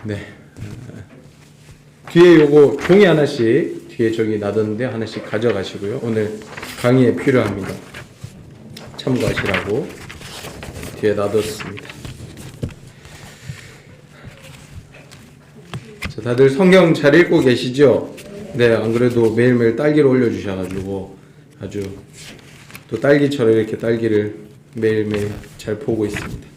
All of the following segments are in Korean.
네. 뒤에 요거 종이 하나씩 뒤에 저기 놔뒀는데 하나씩 가져가시고요. 오늘 강의에 필요합니다. 참고하시라고 뒤에 놔뒀습니다. 자, 다들 성경 잘 읽고 계시죠? 네, 안 그래도 매일매일 딸기를 올려주셔가지고 아주 또 딸기처럼 이렇게 딸기를 매일매일 잘 보고 있습니다.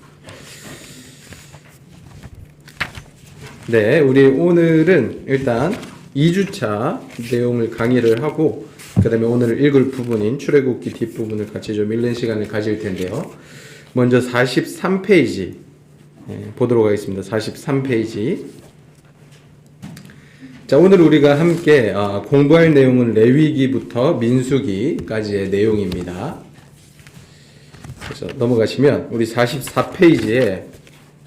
네, 우리 오늘은 일단 2주차 내용을 강의를 하고 그 다음에 오늘 읽을 부분인 출애굽기 뒷부분을 같이 좀 읽는 시간을 가질 텐데요. 먼저 43페이지 보도록 하겠습니다. 43페이지. 자, 오늘 우리가 함께 공부할 내용은 레위기부터 민수기까지의 내용입니다. 그래서 넘어가시면 우리 44페이지에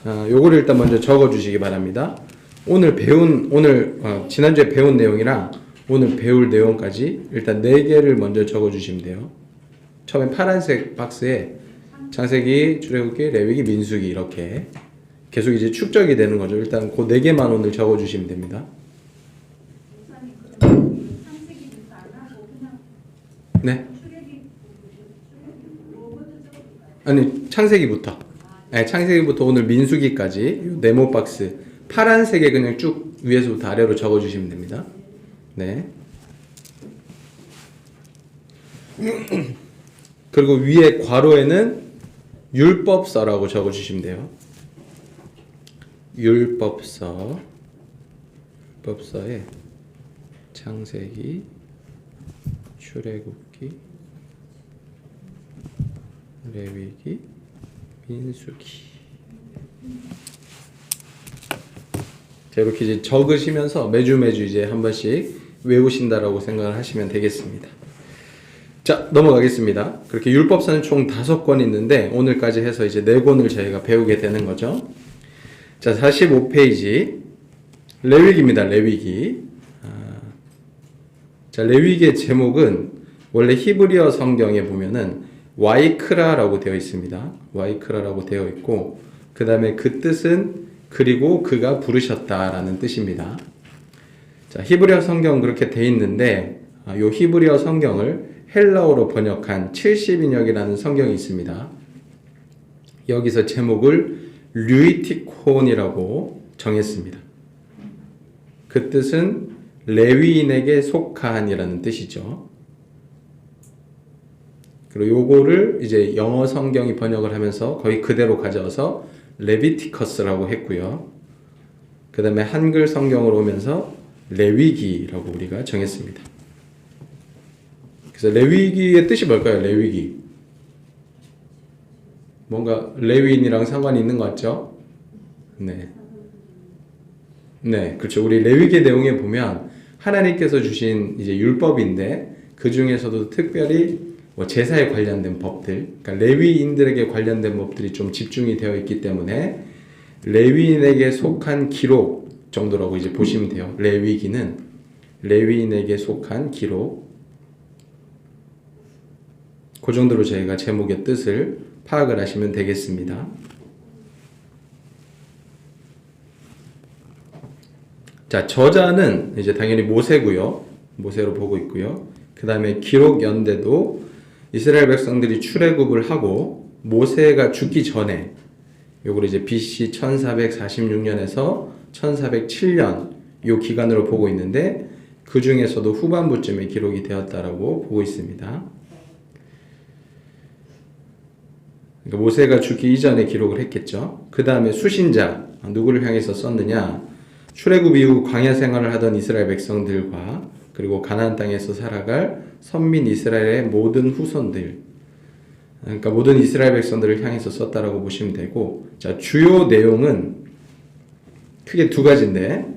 요거를 일단 먼저 적어 주시기 바랍니다. 지난주에 배운 내용이랑 오늘 배울 내용까지 일단 4개를 먼저 적어 주시면 돼요. 처음에 파란색 박스에 창세기, 출애굽기, 레위기, 민수기 이렇게 계속 이제 축적이 되는 거죠. 일단 그 4개만 오늘 적어 주시면 됩니다. 네. 아니, 창세기부터. 네, 창세기부터 오늘 민수기까지 네모 박스 파란색에 그냥 쭉 위에서부터 아래로 적어주시면 됩니다. 네. 그리고 위에 괄호에는 율법서라고 적어주시면 돼요. 율법서에 창세기, 출애굽기, 레위기, 민수기. 자, 이렇게 이제 적으시면서 매주 이제 한 번씩 외우신다라고 생각을 하시면 되겠습니다. 자, 넘어가겠습니다. 그렇게 율법서는 총 5권 있는데 오늘까지 해서 이제 4권을 저희가 배우게 되는 거죠. 자, 45페이지 레위기입니다. 레위기. 자, 레위기의 제목은 원래 히브리어 성경에 보면은 와이크라라고 되어 있습니다. 와이크라라고 되어 있고 그 다음에 그 뜻은 그리고 그가 부르셨다라는 뜻입니다. 자, 히브리어 성경 그렇게 되어 있는데 요 히브리어 성경을 헬라어로 번역한 70인역이라는 성경이 있습니다. 여기서 제목을 류이티콘이라고 정했습니다. 그 뜻은 레위인에게 속한이라는 뜻이죠. 그리고 요거를 이제 영어 성경이 번역을 하면서 거의 그대로 가져와서 레비티커스라고 했고요. 그 다음에 한글 성경으로 오면서 레위기라고 우리가 정했습니다. 그래서 레위기의 뜻이 뭘까요? 레위기. 뭔가 레위인이랑 상관이 있는 것 같죠? 네. 네, 그렇죠. 우리 레위기 내용에 보면 하나님께서 주신 이제 율법인데 그 중에서도 특별히 제사에 관련된 법들, 그러니까 레위인들에게 관련된 법들이 좀 집중이 되어 있기 때문에 레위인에게 속한 기록 정도라고 이제 보시면 돼요. 레위기는 레위인에게 속한 기록. 그 정도로 저희가 제목의 뜻을 파악을 하시면 되겠습니다. 자, 저자는 이제 당연히 모세고요. 모세로 보고 있고요. 그 다음에 기록 연대도 이스라엘 백성들이 출애굽을 하고 모세가 죽기 전에 요걸 이제 BC 1446년에서 1407년 요 기간으로 보고 있는데 그 중에서도 후반부쯤에 기록이 되었다라고 보고 있습니다. 그러니까 모세가 죽기 이전에 기록을 했겠죠. 그 다음에 수신자 누구를 향해서 썼느냐? 출애굽 이후 광야 생활을 하던 이스라엘 백성들과 그리고 가나안 땅에서 살아갈 선민 이스라엘의 모든 후손들, 그러니까 모든 이스라엘 백성들을 향해서 썼다라고 보시면 되고, 자, 주요 내용은 크게 2가지인데,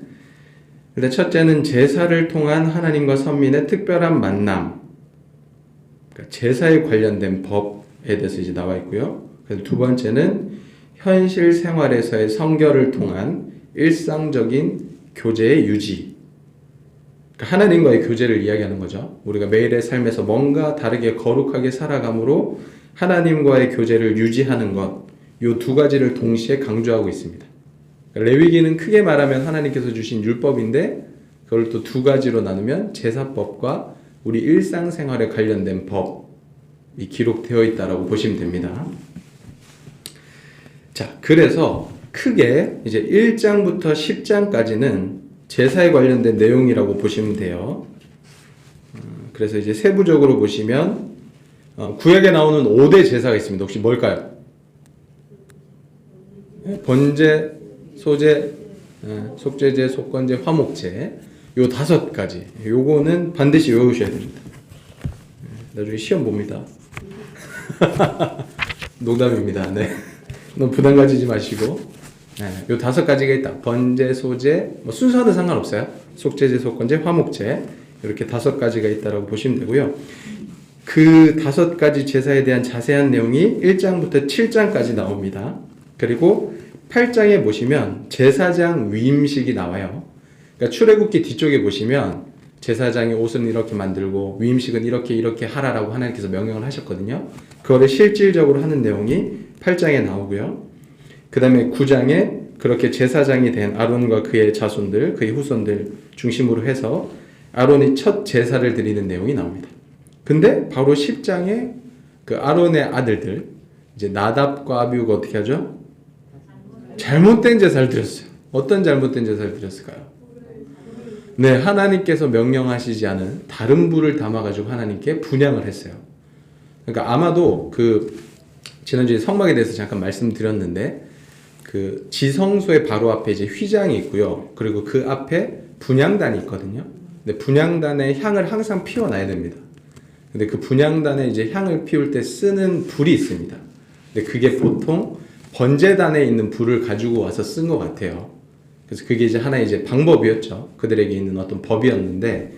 일단 첫째는 제사를 통한 하나님과 선민의 특별한 만남, 그러니까 제사에 관련된 법에 대해서 이제 나와 있고요. 그래서 2번째는 현실 생활에서의 성결을 통한 일상적인 교제의 유지. 그러니까 하나님과의 교제를 이야기하는 거죠. 우리가 매일의 삶에서 뭔가 다르게 거룩하게 살아감으로 하나님과의 교제를 유지하는 것, 이 2가지를 동시에 강조하고 있습니다. 레위기는 크게 말하면 하나님께서 주신 율법인데 그걸 또 두 가지로 나누면 제사법과 우리 일상생활에 관련된 법이 기록되어 있다라고 보시면 됩니다. 자, 그래서 크게 이제 1장부터 10장까지는 제사에 관련된 내용이라고 보시면 돼요. 그래서 이제 세부적으로 보시면 구약에 나오는 5대 제사가 있습니다. 혹시 뭘까요? 번제, 소제, 속죄제, 속건제, 화목제 요 5가지 요거는 반드시 외우셔야 됩니다. 나중에 시험 봅니다. 농담입니다. 네. 너무 부담 가지지 마시고 요 5가지가 있다. 번제, 소제 뭐 순서는 상관없어요. 속죄제, 속건제, 화목제 이렇게 5가지가 있다라고 보시면 되고요. 그 5가지 제사에 대한 자세한 내용이 1장부터 7장까지 나옵니다. 그리고 8장에 보시면 제사장 위임식이 나와요. 그러니까 출애굽기 뒤쪽에 보시면 제사장이 옷은 이렇게 만들고 위임식은 이렇게 하라라고 하나님께서 명령을 하셨거든요. 그거를 실질적으로 하는 내용이 8장에 나오고요. 그 다음에 9장에 그렇게 제사장이 된 아론과 그의 자손들, 그의 후손들 중심으로 해서 아론이 첫 제사를 드리는 내용이 나옵니다. 근데 바로 10장에 그 아론의 아들들, 이제 나답과 아비후가 어떻게 하죠? 잘못된 제사를 드렸어요. 어떤 잘못된 제사를 드렸을까요? 네, 하나님께서 명령하시지 않은 다른 불을 담아가지고 하나님께 분향을 했어요. 그러니까 아마도 그 지난주에 성막에 대해서 잠깐 말씀드렸는데 그 지성소의 바로 앞에 이제 휘장이 있고요. 그리고 그 앞에 분향단이 있거든요. 근데 분향단에 향을 항상 피워놔야 됩니다. 근데 그 분향단에 이제 향을 피울 때 쓰는 불이 있습니다. 근데 그게 보통 번제단에 있는 불을 가지고 와서 쓴 것 같아요. 그래서 그게 이제 하나의 이제 방법이었죠. 그들에게 있는 어떤 법이었는데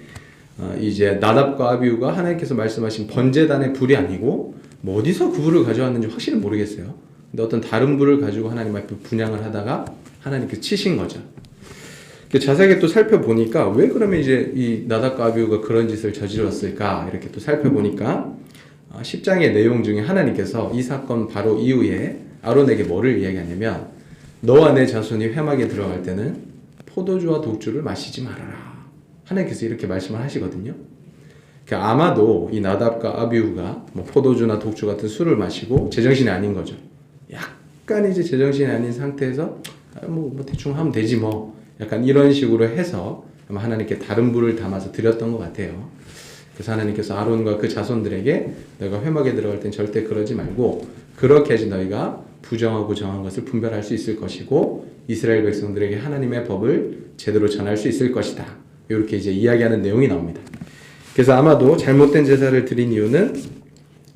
이제 나답과 아비후가 하나님께서 말씀하신 번제단의 불이 아니고 뭐 어디서 그 불을 가져왔는지 확실히 모르겠어요. 근데 어떤 다른 불을 가지고 하나님 앞에 분향을 하다가 하나님께서 치신 거죠. 자세하게 또 살펴보니까 왜 그러면 이제 이 나답과 아비후가 그런 짓을 저질렀을까 이렇게 또 살펴보니까 10장의 내용 중에 하나님께서 이 사건 바로 이후에 아론에게 뭐를 이야기하냐면 너와 내 자손이 회막에 들어갈 때는 포도주와 독주를 마시지 말아라. 하나님께서 이렇게 말씀을 하시거든요. 그러니까 아마도 이 나답과 아비후가 뭐 포도주나 독주 같은 술을 마시고 제정신이 아닌 거죠. 약간 이제 제정신이 아닌 상태에서 뭐 대충 하면 되지 뭐 약간 이런 식으로 해서 아마 하나님께 다른 불을 담아서 드렸던 것 같아요. 그래서 하나님께서 아론과 그 자손들에게 너희가 회막에 들어갈 땐 절대 그러지 말고 그렇게 해야지 너희가 부정하고 정한 것을 분별할 수 있을 것이고 이스라엘 백성들에게 하나님의 법을 제대로 전할 수 있을 것이다. 이렇게 이제 이야기하는 내용이 나옵니다. 그래서 아마도 잘못된 제사를 드린 이유는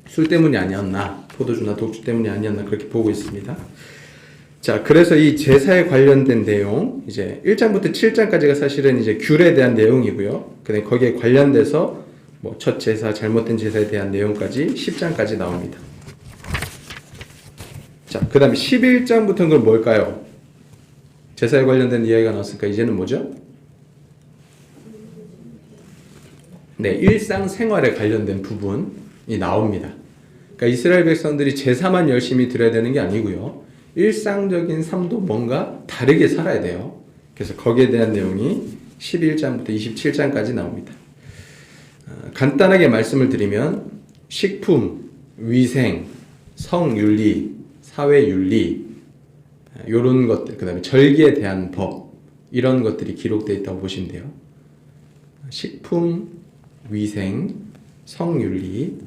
술 때문이 아니었나, 포도주나 독주 때문이 아니었나 그렇게 보고 있습니다. 자, 그래서 이 제사에 관련된 내용, 이제 1장부터 7장까지가 사실은 이제 귤에 대한 내용이고요. 그다음에 거기에 관련돼서 뭐 첫 제사, 잘못된 제사에 대한 내용까지 10장까지 나옵니다. 자, 그 다음에 11장부터는 그럼 뭘까요? 제사에 관련된 이야기가 나왔으니까 이제는 뭐죠? 네, 일상생활에 관련된 부분이 나옵니다. 그러니까 이스라엘 백성들이 제사만 열심히 드려야 되는 게 아니고요. 일상적인 삶도 뭔가 다르게 살아야 돼요. 그래서 거기에 대한 내용이 11장부터 27장까지 나옵니다. 간단하게 말씀을 드리면 식품, 위생, 성윤리, 사회윤리 이런 것들, 그 다음에 절기에 대한 법 이런 것들이 기록되어 있다고 보시면 돼요. 식품, 위생, 성윤리,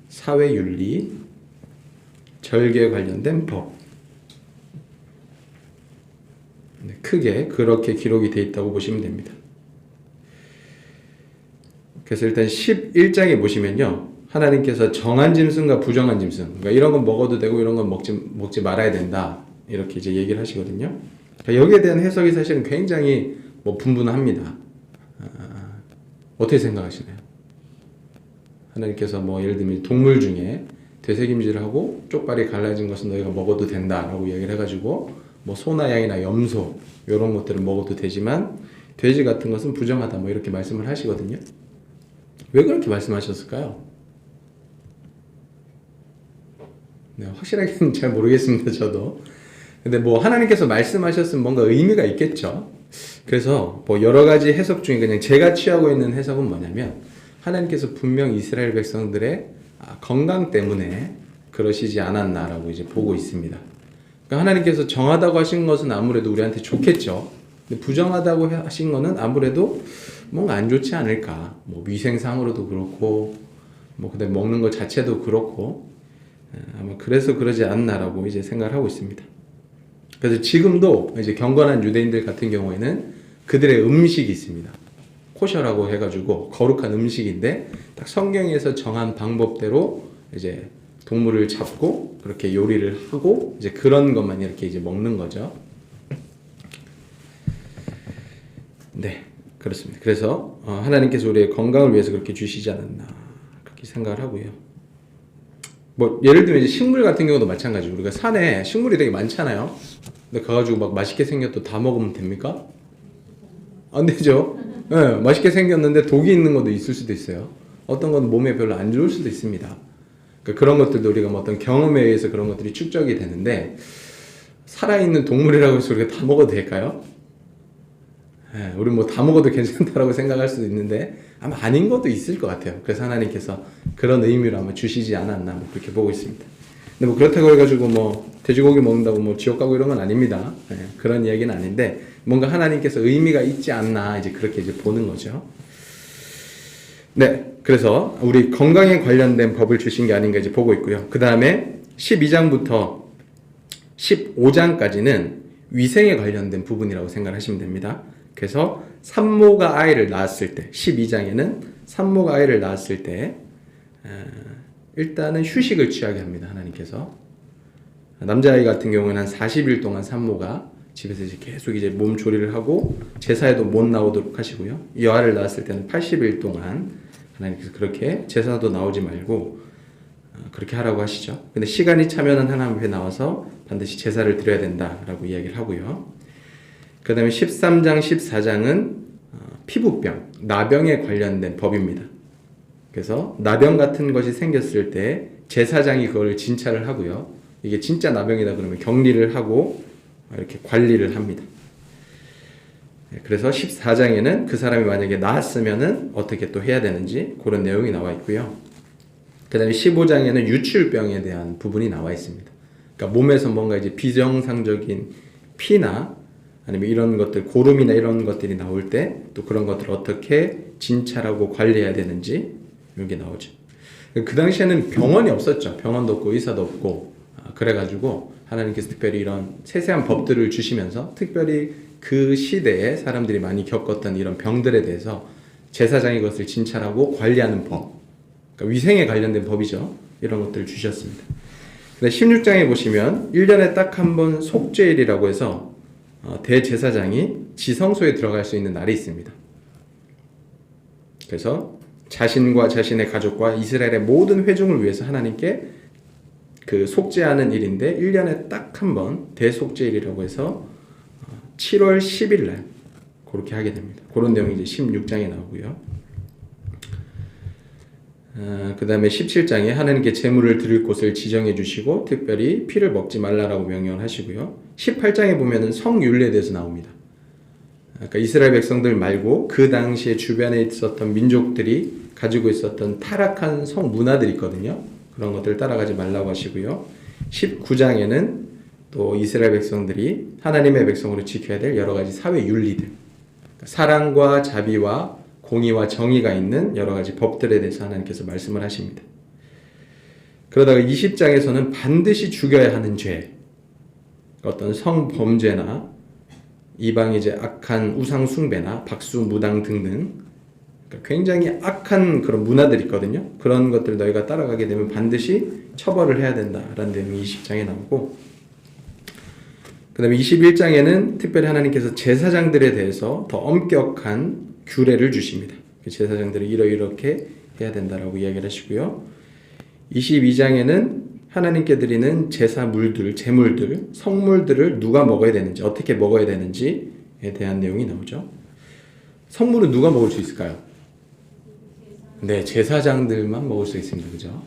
사회윤리, 절기에 관련된 법 크게 그렇게 기록이 되어 있다고 보시면 됩니다. 그래서 일단 11장에 보시면요. 하나님께서 정한 짐승과 부정한 짐승, 그러니까 이런 건 먹어도 되고 이런 건 먹지 말아야 된다. 이렇게 이제 얘기를 하시거든요. 그러니까 여기에 대한 해석이 사실은 굉장히 분분합니다. 어떻게 생각하시나요? 하나님께서 뭐 예를 들면 동물 중에 되새김질하고 쪽발이 갈라진 것은 너희가 먹어도 된다라고 얘기를 해가지고 뭐 소나 양이나 염소 이런 것들은 먹어도 되지만 돼지 같은 것은 부정하다 뭐 이렇게 말씀을 하시거든요. 왜 그렇게 말씀하셨을까요? 네, 확실하게는 잘 모르겠습니다. 저도. 근데 뭐 하나님께서 말씀하셨으면 뭔가 의미가 있겠죠. 그래서 뭐 여러 가지 해석 중에 그냥 제가 취하고 있는 해석은 뭐냐면 하나님께서 분명 이스라엘 백성들의 건강 때문에 그러시지 않았나라고 이제 보고 있습니다. 그러니까 하나님께서 정하다고 하신 것은 아무래도 우리한테 좋겠죠. 근데 부정하다고 하신 거는 아무래도 뭔가 안 좋지 않을까. 뭐 위생상으로도 그렇고, 뭐 그다음에 먹는 것 자체도 그렇고, 아마 그래서 그러지 않나라고 이제 생각을 하고 있습니다. 그래서 지금도 이제 경건한 유대인들 같은 경우에는 그들의 음식이 있습니다. 코셔라고 해가지고 거룩한 음식인데 딱 성경에서 정한 방법대로 이제 동물을 잡고 그렇게 요리를 하고 이제 그런 것만 이렇게 이제 먹는 거죠. 네, 그렇습니다. 그래서 하나님께서 우리의 건강을 위해서 그렇게 주시지 않았나 그렇게 생각을 하고요. 뭐 예를 들면 이제 식물 같은 경우도 마찬가지고 우리가 산에 식물이 되게 많잖아요. 근데 가가지고 막 맛있게 생겼도 다 먹으면 됩니까? 안 되죠. 네, 맛있게 생겼는데 독이 있는 것도 있을 수도 있어요. 어떤 건 몸에 별로 안 좋을 수도 있습니다. 그러니까 그런 것들도 우리가 뭐 어떤 경험에 의해서 그런 것들이 축적이 되는데 살아있는 동물이라고 해서 우리가 다 먹어도 될까요? 네, 우리 뭐 다 먹어도 괜찮다라고 생각할 수도 있는데 아마 아닌 것도 있을 것 같아요. 그래서 하나님께서 그런 의미로 아마 주시지 않았나 뭐 그렇게 보고 있습니다. 근데 뭐 그렇다고 해가지고 뭐 돼지고기 먹는다고 뭐 지옥 가고 이런 건 아닙니다. 네, 그런 이야기는 아닌데 뭔가 하나님께서 의미가 있지 않나 이제 그렇게 이제 보는 거죠. 네, 그래서 우리 건강에 관련된 법을 주신 게 아닌가 이제 보고 있고요. 그 다음에 12장부터 15장까지는 위생에 관련된 부분이라고 생각하시면 됩니다. 그래서 산모가 아이를 낳았을 때 12장에는 산모가 아이를 낳았을 때 일단은 휴식을 취하게 합니다. 하나님께서 남자아이 같은 경우는 한 40일 동안 산모가 집에서 이제 계속 이제 몸 조리를 하고 제사에도 못 나오도록 하시고요. 여아를 낳았을 때는 80일 동안 하나님께서 그렇게 제사도 나오지 말고 그렇게 하라고 하시죠. 근데 시간이 차면은 하나님 앞에 나와서 반드시 제사를 드려야 된다라고 이야기를 하고요. 그 다음에 13장, 14장은 피부병, 나병에 관련된 법입니다. 그래서 나병 같은 것이 생겼을 때 제사장이 그걸 진찰을 하고요. 이게 진짜 나병이다 그러면 격리를 하고 이렇게 관리를 합니다. 그래서 14장에는 그 사람이 만약에 나았으면은 어떻게 또 해야 되는지 그런 내용이 나와 있고요. 그 다음에 15장에는 유출병에 대한 부분이 나와 있습니다. 그러니까 몸에서 뭔가 이제 비정상적인 피나 아니면 이런 것들, 고름이나 이런 것들이 나올 때 또 그런 것들을 어떻게 진찰하고 관리해야 되는지 이게 나오죠. 그 당시에는 병원이 없었죠. 병원도 없고 의사도 없고 그래가지고 하나님께서 특별히 이런 세세한 법들을 주시면서 특별히 그 시대에 사람들이 많이 겪었던 이런 병들에 대해서 제사장이 그것을 진찰하고 관리하는 법, 그러니까 위생에 관련된 법이죠. 이런 것들을 주셨습니다. 16장에 보시면 1년에 딱 한 번 속죄일이라고 해서 대제사장이 지성소에 들어갈 수 있는 날이 있습니다. 그래서 자신과 자신의 가족과 이스라엘의 모든 회중을 위해서 하나님께 그 속죄하는 일인데 1년에 딱 한 번 대속죄일이라고 해서 7월 10일 날 그렇게 하게 됩니다. 그런 내용이 이제 16장에 나오고요. 그 다음에 17장에 하나님께 제물을 드릴 곳을 지정해 주시고 특별히 피를 먹지 말라라고 명령하시고요. 18장에 보면은 성윤리에 대해서 나옵니다. 그러니까 이스라엘 백성들 말고 그 당시에 주변에 있었던 민족들이 가지고 있었던 타락한 성 문화들이 있거든요. 그런 것들을 따라가지 말라고 하시고요. 19장에는 또 이스라엘 백성들이 하나님의 백성으로 지켜야 될 여러 가지 사회 윤리들, 그러니까 사랑과 자비와 공의와 정의가 있는 여러 가지 법들에 대해서 하나님께서 말씀을 하십니다. 그러다가 20장에서는 반드시 죽여야 하는 죄, 어떤 성범죄나 이방의 이제 악한 우상 숭배나 박수 무당 등등 그러니까 굉장히 악한 그런 문화들이 있거든요. 그런 것들 너희가 따라가게 되면 반드시 처벌을 해야 된다라는 내용이 20장에 나오고 그 다음에 21장에는 특별히 하나님께서 제사장들에 대해서 더 엄격한 규례를 주십니다. 제사장들이 이렇게 해야 된다라고 이야기를 하시고요. 22장에는 하나님께 드리는 제사물들, 제물들, 성물들을 누가 먹어야 되는지, 어떻게 먹어야 되는지에 대한 내용이 나오죠. 성물은 누가 먹을 수 있을까요? 네, 제사장들만 먹을 수 있습니다. 그죠?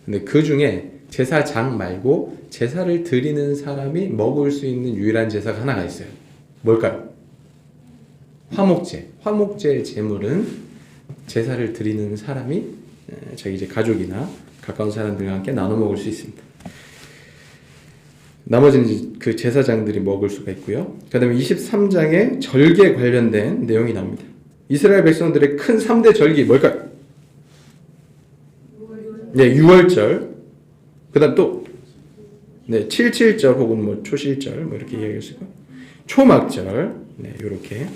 근데 그 중에 제사장 말고 제사를 드리는 사람이 먹을 수 있는 유일한 제사가 하나가 있어요. 뭘까요? 화목제. 화목제의 제물은 제사를 드리는 사람이 자기 이제 가족이나 가까운 사람들과 함께 나눠 먹을 수 있습니다. 나머지는 이제 그 제사장들이 먹을 수가 있고요. 그 다음에 23장에 절기에 관련된 내용이 나옵니다. 이스라엘 백성들의 큰 3대 절기 뭘까요? 네, 6월절. 그 다음 또, 네, 77절 혹은 뭐 초실절, 뭐 이렇게 이야기할 수 있고, 초막절, 네, 요렇게.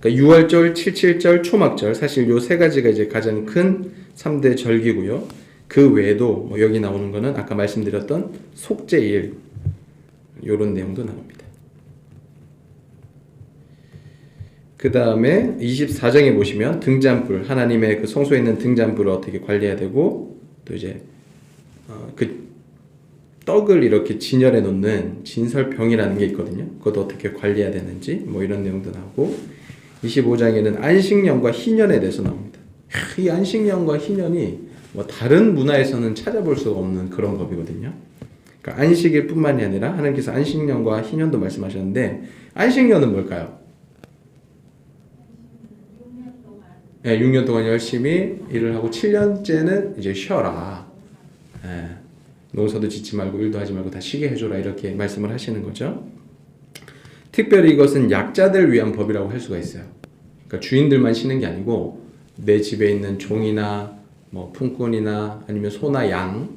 그러니까 6월절, 77절, 초막절. 사실 요 세 가지가 이제 가장 큰 3대 절기고요. 그 외에도 뭐 여기 나오는 거는 아까 말씀드렸던 속죄일, 요런 내용도 나옵니다. 그 다음에 24장에 보시면 등잔불, 하나님의 그 성소에 있는 등잔불을 어떻게 관리해야 되고, 또 이제 그 떡을 이렇게 진열해 놓는 진설병이라는 게 있거든요. 그것도 어떻게 관리해야 되는지 뭐 이런 내용도 나오고, 25장에는 안식년과 희년에 대해서 나옵니다. 이 안식년과 희년이 뭐 다른 문화에서는 찾아볼 수가 없는 그런 법이거든요. 그러니까 안식일 뿐만이 아니라 하나님께서 안식년과 희년도 말씀하셨는데, 안식년은 뭘까요? 6년 동안 열심히 일을 하고 7년째는 이제 쉬어라. 농사도 짓지 말고 일도 하지 말고 다 쉬게 해줘라, 이렇게 말씀을 하시는 거죠. 특별히 이것은 약자들 위한 법이라고 할 수가 있어요. 그러니까 주인들만 쉬는 게 아니고 내 집에 있는 종이나 뭐 품꾼이나 아니면 소나 양,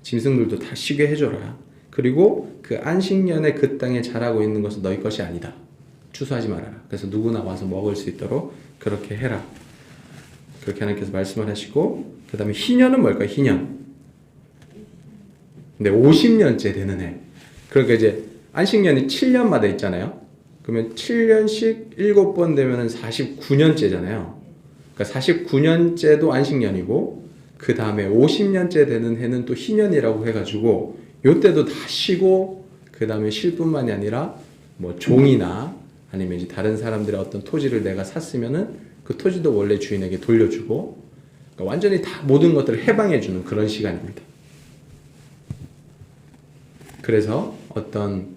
짐승들도 다 쉬게 해줘라. 그리고 그 안식년에 그 땅에 자라고 있는 것은 너희 것이 아니다. 추수하지 말아라. 그래서 누구나 와서 먹을 수 있도록 그렇게 해라. 그렇게 하나님께서 말씀을 하시고, 그 다음에 희년은 뭘까요? 희년. 근데 50년째 되는 해. 그러니까 이제 안식년이 7년마다 있잖아요. 그러면 7년씩 7번 되면 49년째잖아요. 그러니까 49년째도 안식년이고, 그 다음에 50년째 되는 해는 또 희년이라고 해가지고, 요때도 다 쉬고, 그 다음에 쉴 뿐만이 아니라 뭐 종이나 아니면 이제 다른 사람들의 어떤 토지를 내가 샀으면은 그 토지도 원래 주인에게 돌려주고, 그러니까 완전히 다 모든 것들을 해방해주는 그런 시간입니다. 그래서 어떤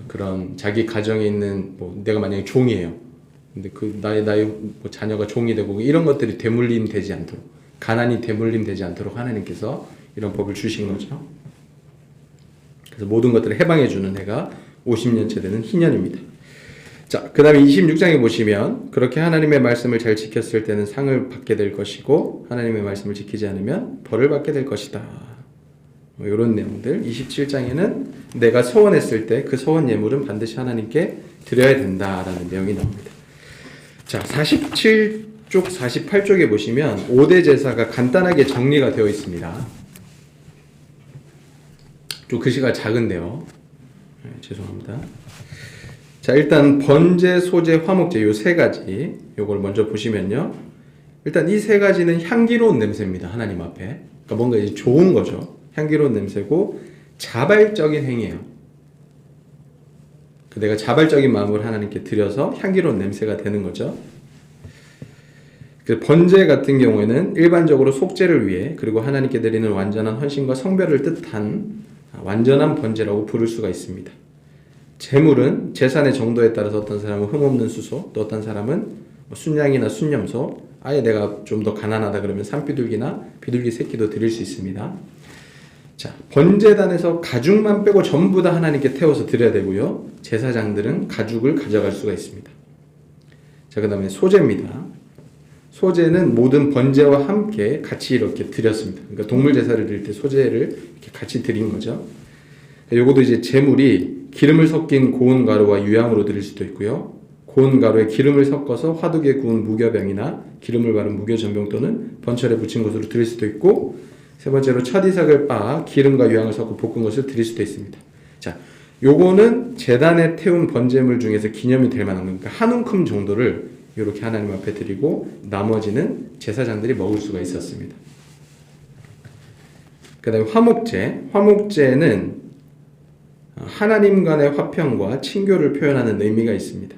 그런 자기 가정에 있는 뭐 내가 만약에 종이에요. 근데 그 나의 뭐 자녀가 종이 되고 이런 것들이 되물림 되지 않도록, 가난이 되물림 되지 않도록 하나님께서 이런 법을 주신 거죠. 그래서 모든 것들을 해방해주는 해가 50년째 되는 희년입니다. 자, 그 다음에 26장에 보시면 그렇게 하나님의 말씀을 잘 지켰을 때는 상을 받게 될 것이고, 하나님의 말씀을 지키지 않으면 벌을 받게 될 것이다. 뭐 이런 내용들. 27장에는 내가 서원했을 때 그 서원 예물은 반드시 하나님께 드려야 된다라는 내용이 나옵니다. 자, 47쪽, 48쪽에 보시면 5대 제사가 간단하게 정리가 되어 있습니다. 좀 글씨가 작은데요. 죄송합니다. 자, 일단 번제, 소제, 화목제 요 세 가지, 요걸 먼저 보시면요. 일단 이 세 가지는 향기로운 냄새입니다. 하나님 앞에. 그러니까 뭔가 이제 좋은 거죠. 향기로운 냄새고 자발적인 행위예요. 내가 자발적인 마음을 하나님께 드려서 향기로운 냄새가 되는 거죠. 번제 같은 경우에는 일반적으로 속죄를 위해, 그리고 하나님께 드리는 완전한 헌신과 성별을 뜻한 완전한 번제라고 부를 수가 있습니다. 제물은 제산의 정도에 따라서 어떤 사람은 흠없는 수소, 또 어떤 사람은 순양이나 순염소, 아예 내가 좀 더 가난하다 그러면 산비둘기나 비둘기 새끼도 드릴 수 있습니다. 자, 번제단에서 가죽만 빼고 전부 다 하나님께 태워서 드려야 되고요. 제사장들은 가죽을 가져갈 수가 있습니다. 자, 그 다음에 소제입니다. 소제는 모든 번제와 함께 같이 이렇게 드렸습니다. 그러니까 동물 제사를 드릴 때 소제를 이렇게 같이 드린 거죠. 요것도 이제 제물이 기름을 섞인 고운 가루와 유향으로 드릴 수도 있고요. 고운 가루에 기름을 섞어서 화두에 구운 무교병이나 기름을 바른 무교전병 또는 번철에 붙인 것으로 드릴 수도 있고, 세 번째로 첫 이삭을 빻아 기름과 유향을 섞어 볶은 것을 드릴 수도 있습니다. 자, 요거는 제단에 태운 번제물 중에서 기념이 될 만한 거니까 한 움큼 정도를 이렇게 하나님 앞에 드리고 나머지는 제사장들이 먹을 수가 있었습니다. 그 다음에 화목제. 화목제는 하나님 간의 화평과 친교를 표현하는 의미가 있습니다.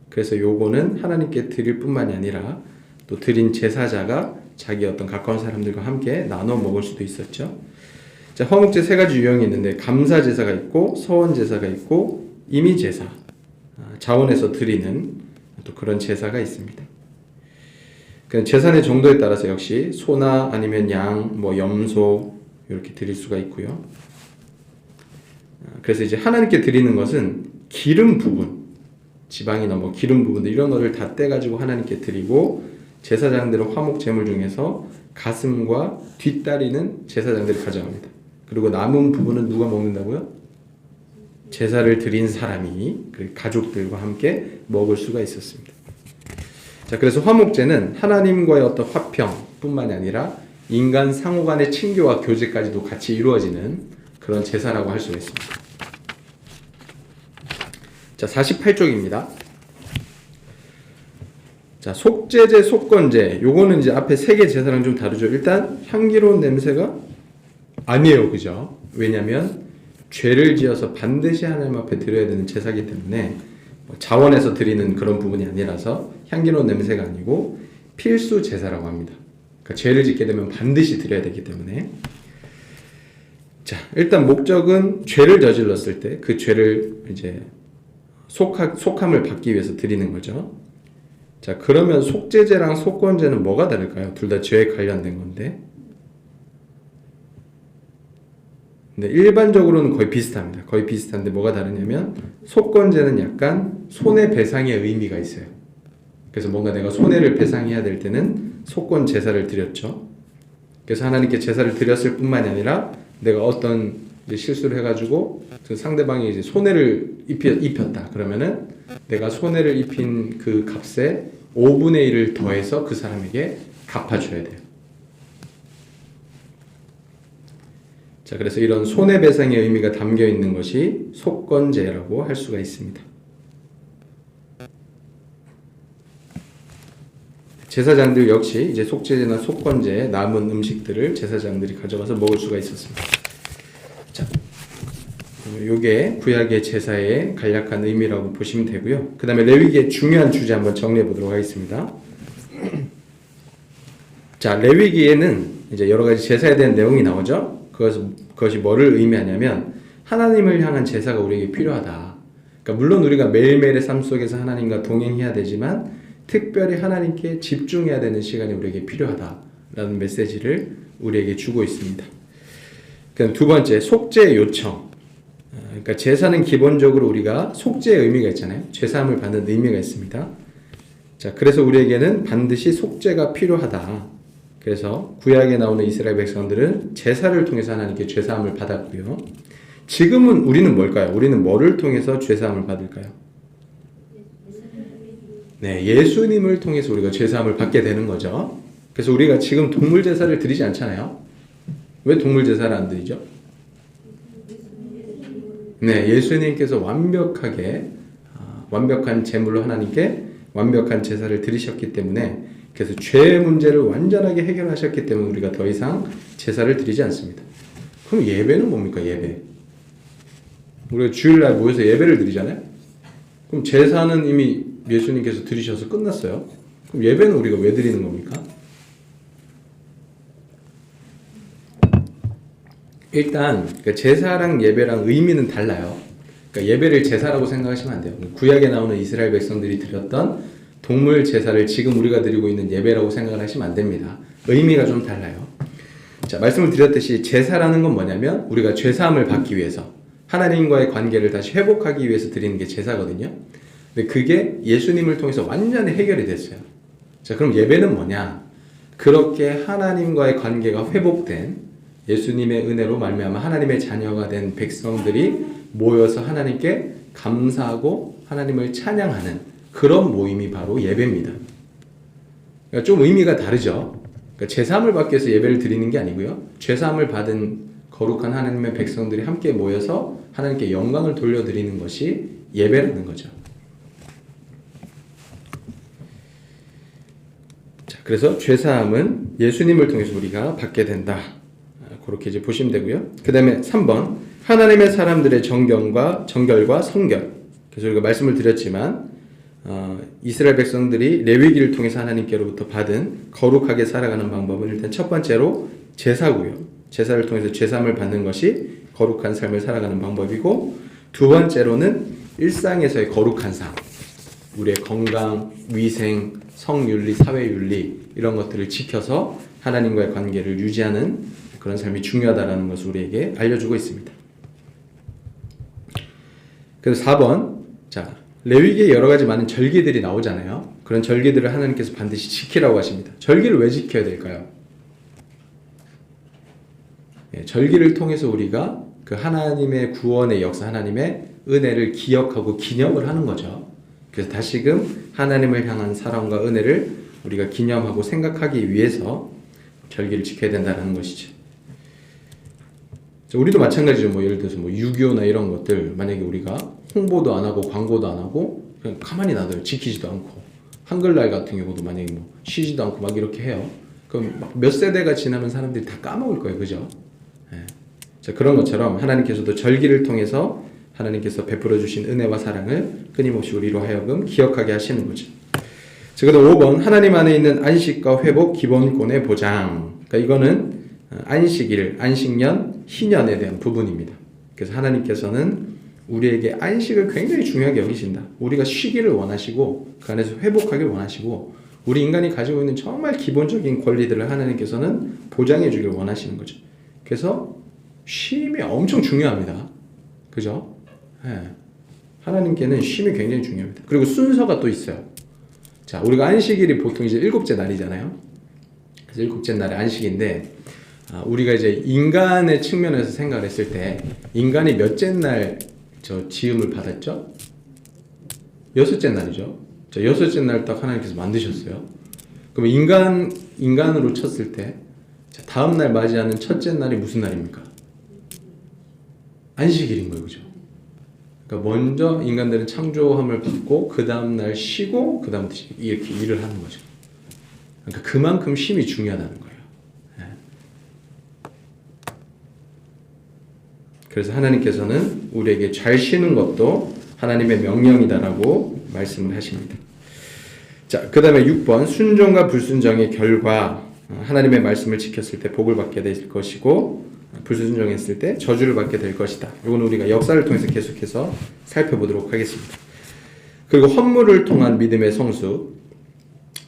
그래서 요거는 하나님께 드릴 뿐만이 아니라 또 드린 제사자가 자기 어떤 가까운 사람들과 함께 나눠 먹을 수도 있었죠. 자, 화목제 세 가지 유형이 있는데 감사 제사가 있고 서원 제사가 있고 임의 제사, 자원에서 드리는 또 그런 제사가 있습니다. 그 제사의 정도에 따라서 역시 소나 아니면 양, 뭐 염소 이렇게 드릴 수가 있고요. 그래서 이제 하나님께 드리는 것은 기름 부분, 지방이나 뭐 기름 부분들 이런 것을 다 떼가지고 하나님께 드리고, 제사장들은 화목 제물 중에서 가슴과 뒷다리는 제사장들이 가져갑니다. 그리고 남은 부분은 누가 먹는다고요? 제사를 드린 사람이 그 가족들과 함께 먹을 수가 있었습니다. 자, 그래서 화목제는 하나님과의 어떤 화평뿐만이 아니라 인간 상호 간의 친교와 교제까지도 같이 이루어지는 그런 제사라고 할 수가 있습니다. 자, 48쪽입니다. 자, 속죄제, 속건제. 요거는 이제 앞에 세 개 제사랑 좀 다르죠. 일단 향기로운 냄새가 아니에요. 그죠? 왜냐면 죄를 지어서 반드시 하나님 앞에 드려야 되는 제사이기 때문에 자원에서 드리는 그런 부분이 아니라서 향기로운 냄새가 아니고 필수 제사라고 합니다. 그러니까 죄를 짓게 되면 반드시 드려야 되기 때문에. 자, 일단 목적은 죄를 저질렀을 때 그 죄를 이제 속함을 받기 위해서 드리는 거죠. 자, 그러면 속죄제랑 속건제는 뭐가 다를까요? 둘 다 죄에 관련된 건데. 근데 일반적으로는 거의 비슷합니다. 거의 비슷한데 뭐가 다르냐면 속건제는 약간 손해배상의 의미가 있어요. 그래서 뭔가 내가 손해를 배상해야 될 때는 속건 제사를 드렸죠. 그래서 하나님께 제사를 드렸을 뿐만이 아니라 내가 어떤 실수를 해가지고 그 상대방이 이제 손해를 입혔다. 그러면은 내가 손해를 입힌 그 값에 5분의 1을 더해서 그 사람에게 갚아줘야 돼요. 자, 그래서 이런 손해배상의 의미가 담겨 있는 것이 속건제라고 할 수가 있습니다. 제사장들 역시 이제 속죄제나 속건제에 남은 음식들을 제사장들이 가져가서 먹을 수가 있었습니다. 자, 요게 구약의 제사의 간략한 의미라고 보시면 되고요. 그 다음에 레위기의 중요한 주제 한번 정리해 보도록 하겠습니다. 자, 레위기에는 이제 여러 가지 제사에 대한 내용이 나오죠. 그것이 뭐를 의미하냐면 하나님을 향한 제사가 우리에게 필요하다. 그러니까 물론 우리가 매일매일의 삶 속에서 하나님과 동행해야 되지만 특별히 하나님께 집중해야 되는 시간이 우리에게 필요하다라는 메시지를 우리에게 주고 있습니다. 그럼 두 번째, 속죄 요청. 그러니까 제사는 기본적으로 우리가 속죄의 의미가 있잖아요. 죄사함을 받는 의미가 있습니다. 자, 그래서 우리에게는 반드시 속죄가 필요하다. 그래서 구약에 나오는 이스라엘 백성들은 제사를 통해서 하나님께 죄사함을 받았고요. 지금은 우리는 뭘까요? 우리는 뭐를 통해서 죄사함을 받을까요? 네, 예수님을 통해서 우리가 죄사함을 받게 되는 거죠. 그래서 우리가 지금 동물 제사를 드리지 않잖아요. 왜 동물 제사를 안 드리죠? 네, 예수님께서 완벽한 제물로 하나님께 완벽한 제사를 드리셨기 때문에, 그래서 죄 문제를 완전하게 해결하셨기 때문에 우리가 더 이상 제사를 드리지 않습니다. 그럼 예배는 뭡니까? 예배. 우리가 주일날 모여서 예배를 드리잖아요. 그럼 제사는 이미 예수님께서 드리셔서 끝났어요. 그럼 예배는 우리가 왜 드리는 겁니까? 일단 제사랑 예배랑 의미는 달라요. 그러니까 예배를 제사라고 생각하시면 안 돼요. 구약에 나오는 이스라엘 백성들이 드렸던 동물 제사를 지금 우리가 드리고 있는 예배라고 생각을 하시면 안 됩니다. 의미가 좀 달라요. 자, 말씀을 드렸듯이 제사라는 건 뭐냐면 우리가 죄사함을 받기 위해서 하나님과의 관계를 다시 회복하기 위해서 드리는 게 제사거든요. 근데 그게 예수님을 통해서 완전히 해결이 됐어요. 자, 그럼 예배는 뭐냐? 그렇게 하나님과의 관계가 회복된 예수님의 은혜로 말미암아 하나님의 자녀가 된 백성들이 모여서 하나님께 감사하고 하나님을 찬양하는 그런 모임이 바로 예배입니다. 그러니까 좀 의미가 다르죠. 그러니까 제사함을 받기 위해서 예배를 드리는 게 아니고요. 죄사함을 받은 거룩한 하나님의 백성들이 함께 모여서 하나님께 영광을 돌려드리는 것이 예배라는 거죠. 자, 그래서 죄사함은 예수님을 통해서 우리가 받게 된다. 그렇게 이제 보시면 되고요. 그 다음에 3번, 하나님의 사람들의 정결과 성결. 그래서 우리가 말씀을 드렸지만 이스라엘 백성들이 레위기를 통해서 하나님께로부터 받은 거룩하게 살아가는 방법은 일단 첫 번째로 제사고요. 제사를 통해서 제사함을 받는 것이 거룩한 삶을 살아가는 방법이고, 두 번째로는 일상에서의 거룩한 삶, 우리의 건강, 위생, 성윤리, 사회윤리 이런 것들을 지켜서 하나님과의 관계를 유지하는 그런 삶이 중요하다는 것을 우리에게 알려주고 있습니다. 그래서 4번, 자, 레위기에 여러 가지 많은 절기들이 나오잖아요. 그런 절기들을 하나님께서 반드시 지키라고 하십니다. 절기를 왜 지켜야 될까요? 절기를 통해서 우리가 그 하나님의 구원의 역사, 하나님의 은혜를 기억하고 기념을 하는 거죠. 그래서 다시금 하나님을 향한 사랑과 은혜를 우리가 기념하고 생각하기 위해서 절기를 지켜야 된다는 것이죠. 우리도 마찬가지죠. 뭐 예를 들어서 뭐 6.25나 이런 것들 만약에 우리가 홍보도 안 하고 광고도 안 하고 그냥 가만히 놔둬요. 지키지도 않고, 한글날 같은 경우도 만약에 뭐 쉬지도 않고 막 이렇게 해요. 그럼 막 몇 세대가 지나면 사람들이 다 까먹을 거예요. 그죠? 예. 자, 그런 것처럼 하나님께서도 절기를 통해서 하나님께서 베풀어 주신 은혜와 사랑을 끊임없이 우리로 하여금 기억하게 하시는 거죠. 자, 그다음 5번, 하나님 안에 있는 안식과 회복 기본권의 보장. 그러니까 이거는 안식일, 안식년, 희년에 대한 부분입니다. 그래서 하나님께서는 우리에게 안식을 굉장히 중요하게 여기신다. 우리가 쉬기를 원하시고 그 안에서 회복하길 원하시고, 우리 인간이 가지고 있는 정말 기본적인 권리들을 하나님께서는 보장해 주길 원하시는 거죠. 그래서 쉼이 엄청 중요합니다. 그죠? 네. 하나님께는 쉼이 굉장히 중요합니다. 그리고 순서가 또 있어요. 자, 우리가 안식일이 보통 이제 7째 날이잖아요. 그래서 7째 날이 안식인데, 우리가 이제 인간의 측면에서 생각을 했을 때 인간이 몇째 날 지음을 받았죠? 6째 날이죠. 자, 6째 날 딱 하나님께서 만드셨어요. 그럼 인간으로 쳤을 때, 자, 다음 날 맞이하는 첫째 날이 무슨 날입니까? 안식일인 거예요. 그죠? 그러니까 먼저 인간들은 창조함을 받고 그 다음 날 쉬고 그 다음부터 이렇게 일을 하는 거죠. 그러니까 그만큼 쉼이 중요하다는 거예요. 그래서 하나님께서는 우리에게 잘 쉬는 것도 하나님의 명령이다라고 말씀을 하십니다. 자, 그 다음에 6번, 순종과 불순종의 결과. 하나님의 말씀을 지켰을 때 복을 받게 될 것이고, 불순종했을 때 저주를 받게 될 것이다. 이건 우리가 역사를 통해서 계속해서 살펴보도록 하겠습니다. 그리고 헌물을 통한 믿음의 성수.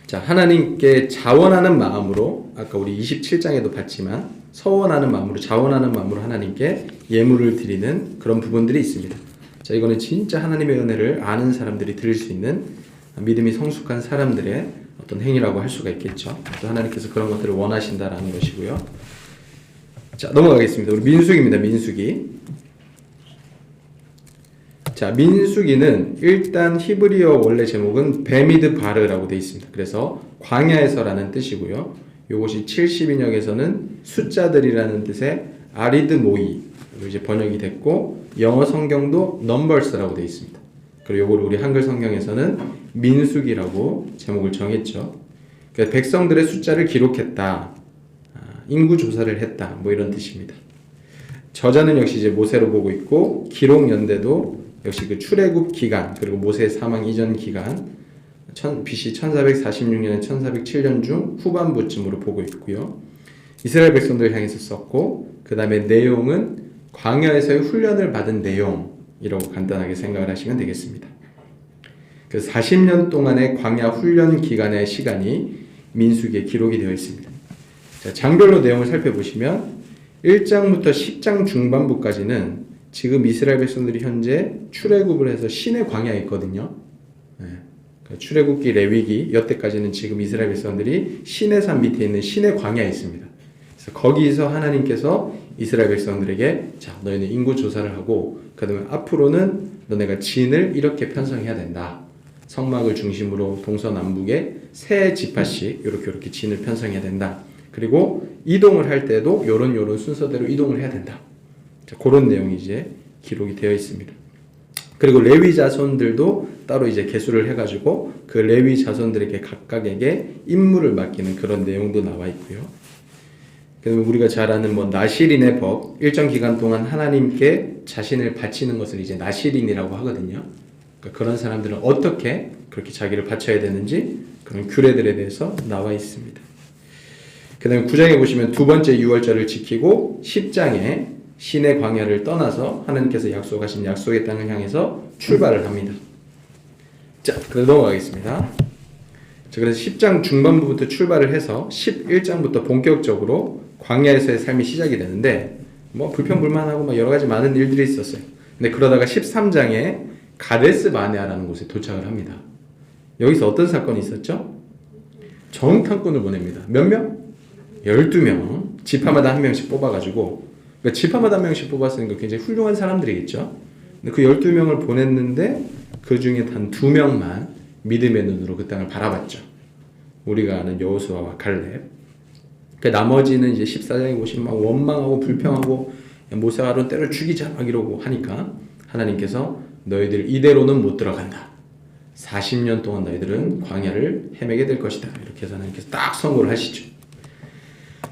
자, 하나님께 자원하는 마음으로, 아까 우리 27장에도 봤지만 서원하는 마음으로, 자원하는 마음으로 하나님께 예물을 드리는 그런 부분들이 있습니다. 자, 이거는 진짜 하나님의 은혜를 아는 사람들이 드릴 수 있는 믿음이 성숙한 사람들의 어떤 행위라고 할 수가 있겠죠. 그래서 하나님께서 그런 것들을 원하신다라는 것이고요. 자, 넘어가겠습니다. 우리 민수기입니다. 민수기. 자, 민수기는 일단 히브리어 원래 제목은 베미드 바르라고 되어 있습니다. 그래서 광야에서라는 뜻이고요. 이것이 70인역에서는 숫자들이라는 뜻의 아리드 모이로 이제 번역이 됐고, 영어 성경도 넘버스라고 되어 있습니다. 그리고 이걸 우리 한글 성경에서는 민수기라고 제목을 정했죠. 그러니까 백성들의 숫자를 기록했다, 인구 조사를 했다, 뭐 이런 뜻입니다. 저자는 역시 이제 모세로 보고 있고, 기록 연대도 역시 그 출애굽 기간, 그리고 모세 사망 이전 기간, BC 1446년에 1407년 중 후반부쯤으로 보고 있고요. 이스라엘 백성들을 향해서 썼고, 그 다음에 내용은 광야에서의 훈련을 받은 내용이라고 간단하게 생각을 하시면 되겠습니다. 그래서 40년 동안의 광야 훈련 기간의 시간이 민수기에 기록이 되어 있습니다. 자, 장별로 내용을 살펴보시면 1장부터 10장 중반부까지는 지금 이스라엘 백성들이 현재 출애굽을 해서 신의 광야에 있거든요. 그러니까 출애굽기, 레위기 여태까지는 지금 이스라엘 백성들이 신의 산 밑에 있는 신의 광야에 있습니다. 그래서 거기서 하나님께서 이스라엘 백성들에게, 자, 너희는 인구 조사를 하고, 그 다음에 앞으로는 너네가 진을 이렇게 편성해야 된다. 성막을 중심으로 동서남북에 세 지파씩 이렇게 진을 편성해야 된다. 그리고 이동을 할 때도 요런 순서대로 이동을 해야 된다. 자, 그런 내용이 이제 기록이 되어 있습니다. 그리고 레위 자손들도 따로 이제 계수를 해가지고 그 레위 자손들에게 각각에게 임무를 맡기는 그런 내용도 나와 있고요. 그다음에 우리가 잘 아는 뭐 나실인의 법, 일정 기간 동안 하나님께 자신을 바치는 것을 이제 나실인이라고 하거든요. 그러니까 그런 사람들은 어떻게 그렇게 자기를 바쳐야 되는지 그런 규례들에 대해서 나와 있습니다. 그 다음에 9장에 보시면 두 번째 유월절을 지키고 10장에 신의 광야를 떠나서 하나님께서 약속하신 약속의 땅을 향해서 출발을 합니다. 자, 그럼 넘어가겠습니다. 자, 그래서 10장 중반부부터 출발을 해서 11장부터 본격적으로 광야에서의 삶이 시작이 되는데 뭐 불평불만하고 막 여러 가지 많은 일들이 있었어요. 근데 그러다가 13장에 가데스 바네아라는 곳에 도착을 합니다. 여기서 어떤 사건이 있었죠? 정탐꾼을 보냅니다. 몇 명? 12명. 지파마다 한 명씩 뽑아가지고, 그러니까 지파마다 한 명씩 뽑았으니까 굉장히 훌륭한 사람들이겠죠. 근데 그 12명을 보냈는데 그 중에 단 2명만 믿음의 눈으로 그 땅을 바라봤죠. 우리가 아는 여호수아와 갈렙. 그 나머지는 이제 14장에 보시면 막 원망하고 불평하고 모세와 아론 때려 죽이자 막 이러고 하니까 하나님께서 너희들 이대로는 못 들어간다. 40년 동안 너희들은 광야를 헤매게 될 것이다. 이렇게 해서 하나님께서 딱 선고를 하시죠.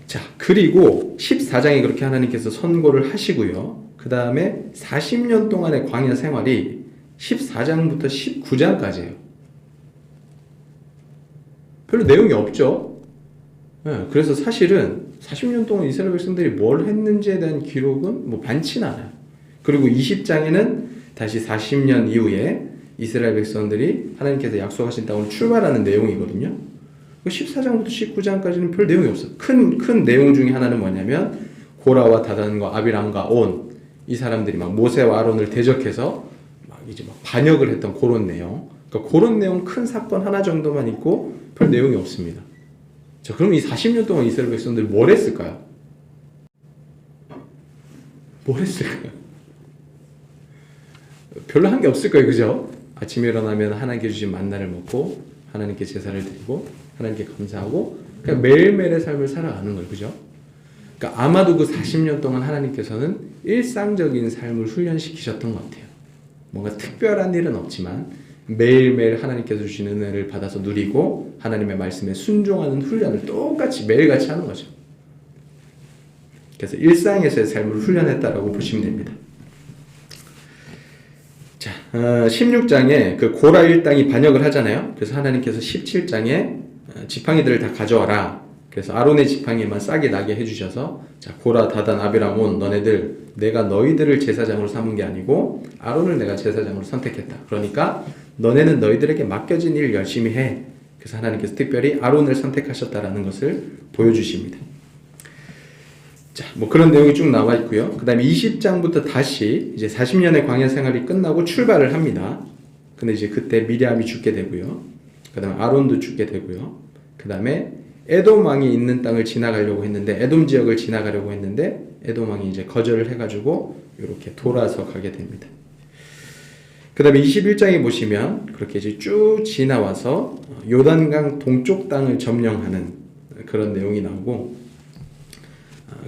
자, 그리고 14장에 그렇게 하나님께서 선고를 하시고요. 그 다음에 40년 동안의 광야 생활이 14장부터 19장까지예요. 별로 내용이 없죠. 네, 그래서 사실은 40년 동안 이스라엘 백성들이 뭘 했는지에 대한 기록은 뭐 많지는 않아요. 그리고 20장에는 다시 40년 이후에 이스라엘 백성들이 하나님께서 약속하신 땅으로 출발하는 내용이거든요. 14장부터 19장까지는 별 내용이 없어요. 큰 내용 중에 하나는 뭐냐면 고라와 다단과 아비람과 온 이 사람들이 막 모세와 아론을 대적해서 막 이제 막 반역을 했던 그런 내용. 그러니까 그런 내용 큰 사건 하나 정도만 있고 별 내용이 없습니다. 자, 그럼 이 40년 동안 이스라엘 백성들이 뭘 했을까요? 뭘 했을까요? 별로 한 게 없을 거예요. 그죠? 아침에 일어나면 하나님께 주신 만나를 먹고 하나님께 제사를 드리고 하나님께 감사하고 그냥 매일매일의 삶을 살아가는 거예요. 그죠? 그러니까 아마도 그 40년 동안 하나님께서는 일상적인 삶을 훈련시키셨던 것 같아요. 뭔가 특별한 일은 없지만 매일매일 하나님께서 주신 은혜를 받아서 누리고 하나님의 말씀에 순종하는 훈련을 똑같이 매일같이 하는 거죠. 그래서 일상에서의 삶을 훈련했다라고 보시면 됩니다. 자, 16장에 그 고라 일당이 반역을 하잖아요. 그래서 하나님께서 17장에 지팡이들을 다 가져와라. 그래서 아론의 지팡이만 싹이 나게 해주셔서 자, 고라, 다단, 아비람, 온 너네들 내가 너희들을 제사장으로 삼은 게 아니고 아론을 내가 제사장으로 선택했다. 그러니까 너네는 너희들에게 맡겨진 일 열심히 해. 그래서 하나님께서 특별히 아론을 선택하셨다라는 것을 보여주십니다. 자, 뭐 그런 내용이 쭉 나와 있고요. 그 다음에 20장부터 다시 이제 40년의 광야 생활이 끝나고 출발을 합니다. 근데 이제 그때 미리암이 죽게 되고요. 그 다음에 아론도 죽게 되고요. 그 다음에 에돔 왕이 있는 땅을 지나가려고 했는데 에돔 지역을 지나가려고 했는데 에돔 왕이 이제 거절을 해가지고 이렇게 돌아서 가게 됩니다. 그 다음에 21장에 보시면 그렇게 이제 쭉 지나와서 요단강 동쪽 땅을 점령하는 그런 내용이 나오고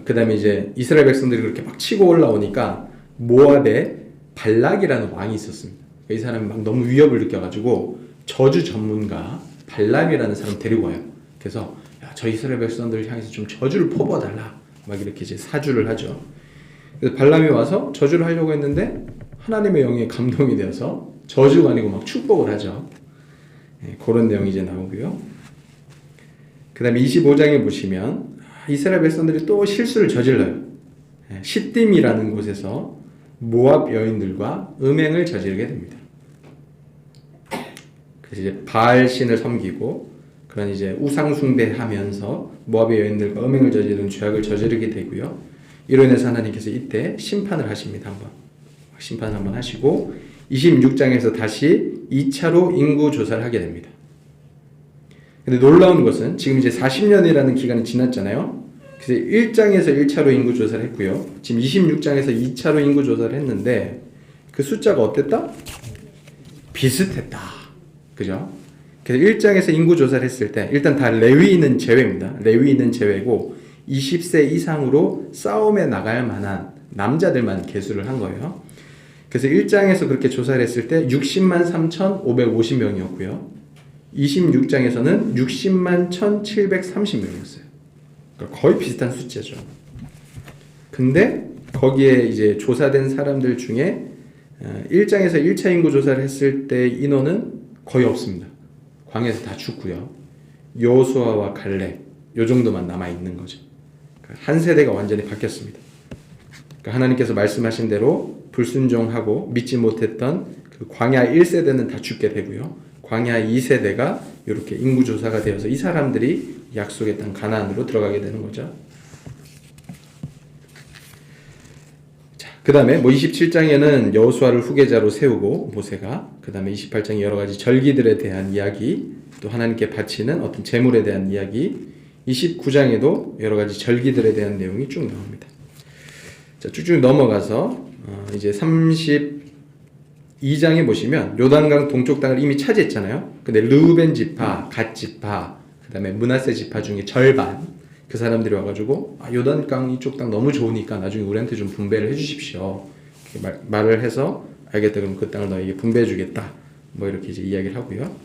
그 다음에 이제 이스라엘 백성들이 그렇게 막 치고 올라오니까 모압에 발락이라는 왕이 있었습니다. 이 사람이 막 너무 위협을 느껴가지고 저주 전문가 발람이라는 사람 데리고 와요. 그래서 야, 저 이스라엘 백성들을 향해서 좀 저주를 퍼부어달라. 막 이렇게 이제 사주를 하죠. 그래서 발람이 와서 저주를 하려고 했는데 하나님의 영에 감동이 되어서 저주가 아니고 막 축복을 하죠. 네, 그런 내용이 이제 나오고요. 그 다음에 25장에 보시면 이스라엘 백성들이 또 실수를 저질러요. 시딤이라는 곳에서 모압 여인들과 음행을 저지르게 됩니다. 그래서 이제 바알 신을 섬기고 그런 이제 우상 숭배하면서 모압의 여인들과 음행을 저지르는 죄악을 저지르게 되고요. 이로 인해서 하나님께서 이때 심판을 하십니다. 심판을 한번 하시고 26장에서 다시 2차로 인구 조사를 하게 됩니다. 근데 놀라운 것은 지금 이제 40년이라는 기간이 지났잖아요. 그래서 1장에서 1차로 인구 조사를 했고요. 지금 26장에서 2차로 인구 조사를 했는데 그 숫자가 어땠다? 비슷했다. 그죠? 그래서 1장에서 인구 조사를 했을 때 일단 다 레위인은 제외입니다. 레위인은 제외고 20세 이상으로 싸움에 나갈 만한 남자들만 계수를 한 거예요. 그래서 1장에서 그렇게 조사를 했을 때 60만 3,550명이었고요. 26장에서는 60만 1,730명이었어요. 그러니까 거의 비슷한 숫자죠. 근데 거기에 이제 조사된 사람들 중에 1장에서 1차 인구 조사를 했을 때 인원은 거의 없습니다. 광야에서 다 죽고요. 여호수아와 갈렙 요 정도만 남아 있는 거죠. 한 세대가 완전히 바뀌었습니다. 그러니까 하나님께서 말씀하신 대로 불순종하고 믿지 못했던 그 광야 1세대는 다 죽게 되고요. 광야 2세대가 이렇게 인구조사가 되어서 이 사람들이 약속의 땅 가나안으로 들어가게 되는 거죠. 자, 그 다음에 27장에는 여호수아를 후계자로 세우고 모세가, 그 다음에 28장에 여러 가지 절기들에 대한 이야기, 또 하나님께 바치는 어떤 제물에 대한 이야기, 29장에도 여러 가지 절기들에 대한 내용이 쭉 나옵니다. 자, 쭉쭉 넘어가서 이제 32장에 보시면 요단강 동쪽 땅을 이미 차지했잖아요. 근데 르우벤 지파, 갓 지파, 그 다음에 므낫세 지파 중에 절반 그 사람들이 와가지고 요단강 이쪽 땅 너무 좋으니까 나중에 우리한테 좀 분배를 해주십시오. 말을 해서 알겠다, 그럼 그 땅을 너에게 분배해주겠다. 뭐 이렇게 이제 이야기를 하고요.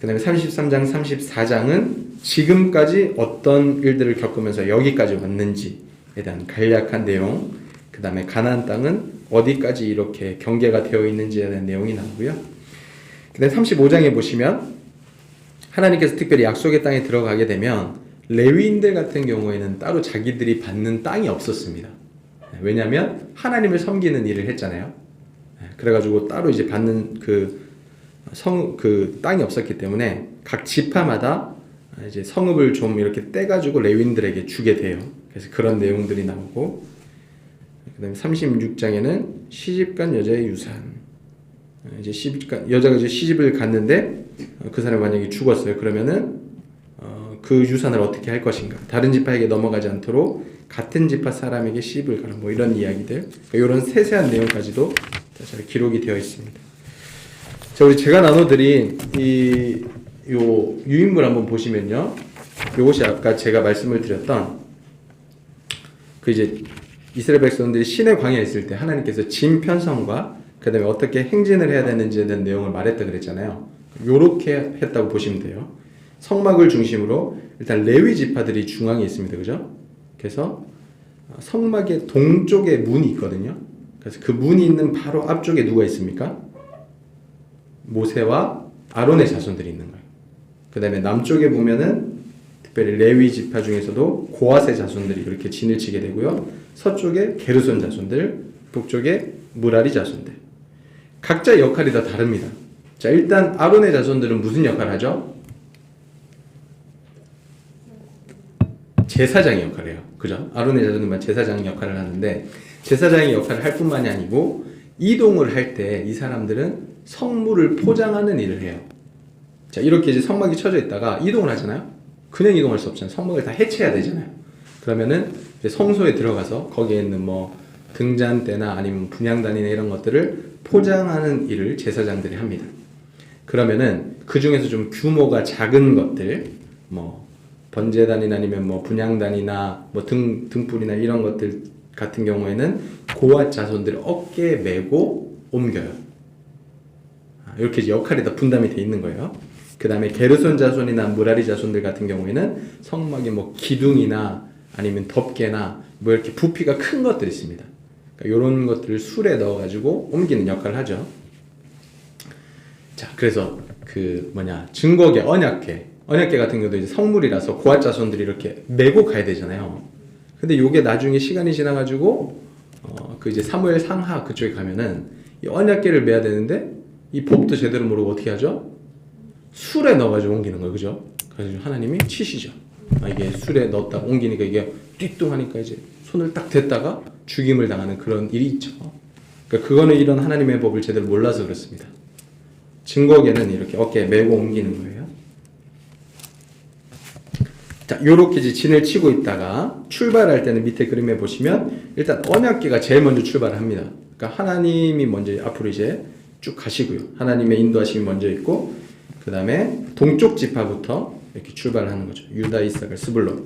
그 다음에 33장, 34장은 지금까지 어떤 일들을 겪으면서 여기까지 왔는지에 대한 간략한 내용, 그 다음에 가나안 땅은 어디까지 이렇게 경계가 되어 있는지에 대한 내용이 나오고요. 그 다음에 35장에 보시면 하나님께서 특별히 약속의 땅에 들어가게 되면 레위인들 같은 경우에는 따로 자기들이 받는 땅이 없었습니다. 왜냐하면 하나님을 섬기는 일을 했잖아요. 그래가지고 따로 이제 받는 그 땅이 없었기 때문에 각 지파마다 이제 성읍을 좀 이렇게 떼가지고 레위인들에게 주게 돼요. 그래서 그런 내용들이 나오고, 그 다음에 36장에는 시집간 여자의 유산. 이제 여자가 이제 시집을 갔는데 그 사람이 만약에 죽었어요. 그러면은 그 유산을 어떻게 할 것인가? 다른 지파에게 넘어가지 않도록 같은 지파 사람에게 시집을 가라. 뭐 이런 이야기들, 이런 세세한 내용까지도 잘 기록이 되어 있습니다. 자, 우리 제가 나눠드린 요 유인물 한번 보시면요, 요것이 아까 제가 말씀을 드렸던 그 이제 이스라엘 백성들이 시내 광야에 있을 때 하나님께서 진 편성과 그 다음에 어떻게 행진을 해야 되는지에 대한 내용을 말했다 그랬잖아요. 요렇게 했다고 보시면 돼요. 성막을 중심으로 일단 레위 지파들이 중앙에 있습니다. 그죠? 그래서 성막의 동쪽에 문이 있거든요. 그래서 그 문이 있는 바로 앞쪽에 누가 있습니까? 모세와 아론의 자손들이 있는 거예요. 그 다음에 남쪽에 보면은 특별히 레위 지파 중에서도 고핫의 자손들이 이렇게 진을 치게 되고요. 서쪽에 게르손 자손들, 북쪽에 무라리 자손들. 각자 역할이 다 다릅니다. 자, 일단 아론의 자손들은 무슨 역할을 하죠? 제사장의 역할을 해요. 그죠? 아론의 자손들만 제사장 역할을 하는데, 제사장의 역할을 할 뿐만이 아니고 이동을 할 때 이 사람들은 성물을 포장하는 일을 해요. 자, 이렇게 이제 성막이 쳐져 있다가 이동을 하잖아요. 그냥 이동할 수 없잖아요. 성막을 다 해체해야 되잖아요. 그러면은 이제 성소에 들어가서 거기에 있는 뭐 등잔대나 아니면 분향단이나 이런 것들을 포장하는 일을 제사장들이 합니다. 그러면은 그 중에서 좀 규모가 작은 것들, 뭐 번제단이나 아니면 뭐 분향단이나 뭐 등불이나 이런 것들 같은 경우에는 고핫 자손들을 어깨에 메고 옮겨요. 이렇게 역할이 다 분담이 돼 있는 거예요. 그 다음에 게르손 자손이나 무라리 자손들 같은 경우에는 성막에 뭐 기둥이나 아니면 덮개나 뭐 이렇게 부피가 큰 것들이 있습니다. 그러니까 이런 것들을 술에 넣어가지고 옮기는 역할을 하죠. 자, 그래서 그 증거계, 언약계 같은 경우도 이제 성물이라서 고핫 자손들이 이렇게 메고 가야 되잖아요. 근데 요게 나중에 시간이 지나가지고 그 이제 사무엘 상하 그쪽에 가면은 이 언약계를 메야 되는데 이 법도 제대로 모르고 어떻게 하죠? 술에 넣어가지고 옮기는 거예요. 그죠? 그래서 하나님이 치시죠. 이게 술에 넣었다가 옮기니까 이게 띠뚱하니까 이제 손을 딱 댔다가 죽임을 당하는 그런 일이 있죠. 그러니까 그거는 이런 하나님의 법을 제대로 몰라서 그렇습니다. 증거계는 이렇게 어깨에 메고 옮기는 거예요. 자, 요렇게 이제 진을 치고 있다가 출발할 때는 밑에 그림에 보시면 일단 언약계가 제일 먼저 출발을 합니다. 그러니까 하나님이 먼저 앞으로 이제 쭉 가시고요. 하나님의 인도하심이 먼저 있고, 그 다음에 동쪽 지파부터 이렇게 출발을 하는 거죠. 유다, 이사갈, 스불론.